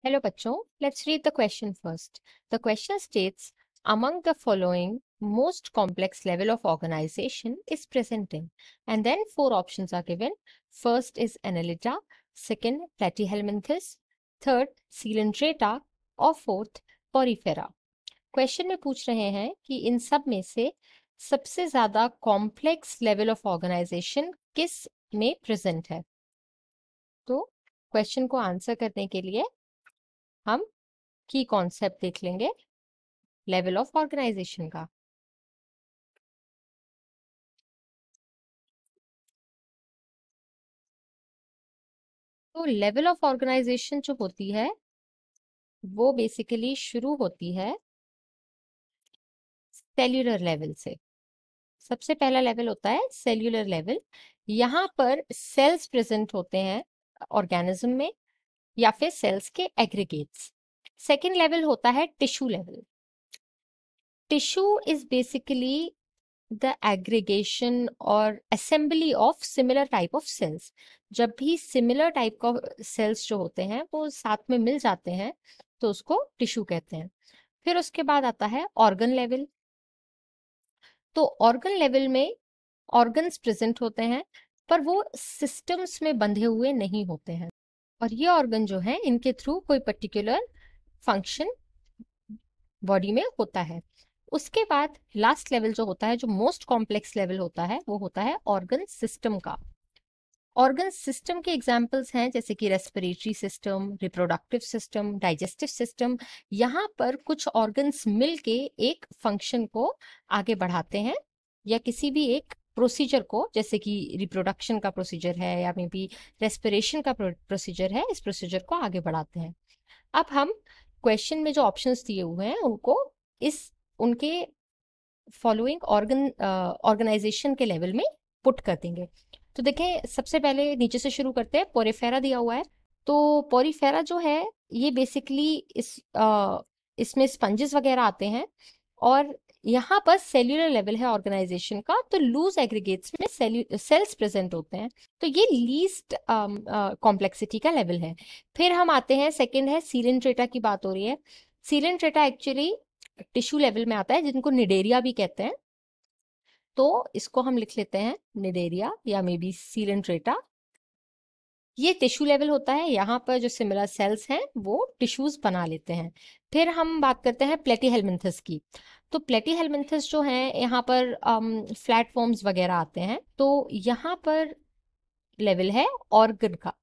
Hello बच्चों, let's read the question first. The question states, among the following most complex level of organization is present in, and then four options are given. First is Annelida, second Platyhelminthes, third Coelenterata और fourth Porifera. Question में पूछ रहे हैं कि इन सब में से सबसे ज्यादा कॉम्प्लेक्स लेवल ऑफ ऑर्गेनाइजेशन किस में प्रेजेंट है। तो क्वेश्चन को आंसर करने के लिए हम की कॉन्सेप्ट देख लेंगे लेवल ऑफ ऑर्गेनाइजेशन का। तो लेवल ऑफ ऑर्गेनाइजेशन जो होती है वो बेसिकली शुरू होती है सेल्यूलर लेवल से। सबसे पहला लेवल होता है सेल्यूलर लेवल। यहाँ पर सेल्स प्रेजेंट होते हैं ऑर्गेनिज्म में या फिर सेल्स के एग्रीगेट्स। सेकेंड लेवल होता है tissue level. Tissue is basically the aggregation और assembly of similar type of cells. जब भी सिमिलर टाइप का सेल्स जो होते हैं वो साथ में मिल जाते हैं तो उसको टिश्यू कहते हैं। फिर उसके बाद आता है ऑर्गन लेवल। तो ऑर्गन लेवल में ऑर्गन्स प्रेजेंट होते हैं पर वो सिस्टम्स में बंधे हुए नहीं होते हैं, और ये ऑर्गन जो है इनके थ्रू कोई पर्टिकुलर फंक्शन बॉडी में होता है। उसके बाद लास्ट लेवल जो होता है, जो मोस्ट कॉम्प्लेक्स लेवल होता है, वो होता है ऑर्गन सिस्टम का। ऑर्गन सिस्टम के एग्जाम्पल्स हैं जैसे कि respiratory system, reproductive system, digestive system. यहाँ पर कुछ ऑर्गन्स मिलके एक फंक्शन को आगे बढ़ाते हैं या किसी भी एक प्रोसीजर को, जैसे कि रिप्रोडक्शन का प्रोसीजर है या मे बी रेस्पिरेशन का प्रोसीजर है, इस प्रोसीजर को आगे बढ़ाते हैं। अब हम क्वेश्चन में जो ऑप्शंस दिए हुए हैं उनको इस उनके फॉलोइंग ऑर्गेनाइजेशन के लेवल में पुट कर देंगे। तो देखें, सबसे पहले नीचे से शुरू करते हैं। पोरिफेरा दिया हुआ है। तो पोरिफेरा जो है ये बेसिकली इसमें स्पंजेस वगैरह आते हैं, और यहाँ पर सेल्यूलर लेवल है ऑर्गेनाइजेशन का, तो लूज एग्रीगेट्स में सेल्स प्रेजेंट होते हैं। तो ये लीस्ट कॉम्प्लेक्सिटी का लेवल है। फिर हम आते हैं, सेकंड है सीलेंट्रेटा की बात हो रही है। सीलेंट्रेटा एक्चुअली टिश्यू लेवल में आता है, जिनको निडेरिया भी कहते हैं। तो इसको हम लिख लेते हैं निडेरिया या मे बी सीलेंट्रेटा। ये टिश्यू लेवल होता है, यहाँ पर जो सिमिलर सेल्स हैं वो टिश्यूज बना लेते हैं। फिर हम बात करते हैं प्लेटीहेलमिन्थस की। तो प्लेटीहेलमिन्थस जो हैं यहाँ पर फ्लैट फॉर्म्स वगैरह आते हैं। तो यहाँ पर लेवल है ऑर्गन का,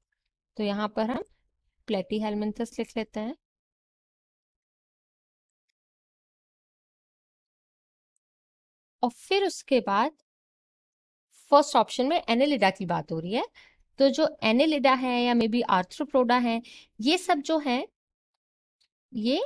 तो यहाँ पर हम प्लेटीहेलमिन्थस लिख लेते हैं। और फिर उसके बाद फर्स्ट ऑप्शन में एनेलिडा की बात हो रही है। तो जो एनेलिडा है या मे बी आर्थ्रोपोडा है, ये सब जो है ये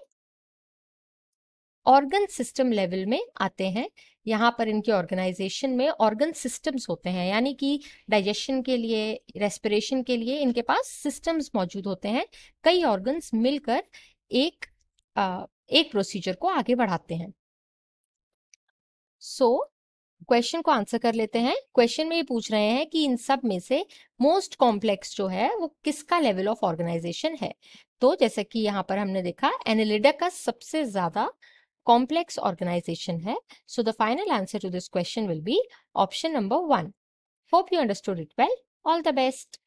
ऑर्गन सिस्टम लेवल में आते हैं। यहाँ पर इनके ऑर्गेनाइजेशन में ऑर्गन सिस्टम्स होते हैं, यानी कि डाइजेशन के लिए, रेस्पिरेशन के लिए इनके पास सिस्टम्स मौजूद होते हैं। कई ऑर्गन्स मिलकर एक प्रोसीजर को आगे बढ़ाते हैं। सो क्वेश्चन को आंसर कर लेते हैं। क्वेश्चन में ये पूछ रहे हैं कि इन सब में से मोस्ट कॉम्प्लेक्स जो है वो किसका लेवल ऑफ ऑर्गेनाइजेशन है। तो जैसे कि यहाँ पर हमने देखा, एनेलिडा का सबसे ज्यादा कॉम्प्लेक्स ऑर्गेनाइजेशन है। So the final answer to this question will be option number 1। Hope you understood it well. All the best.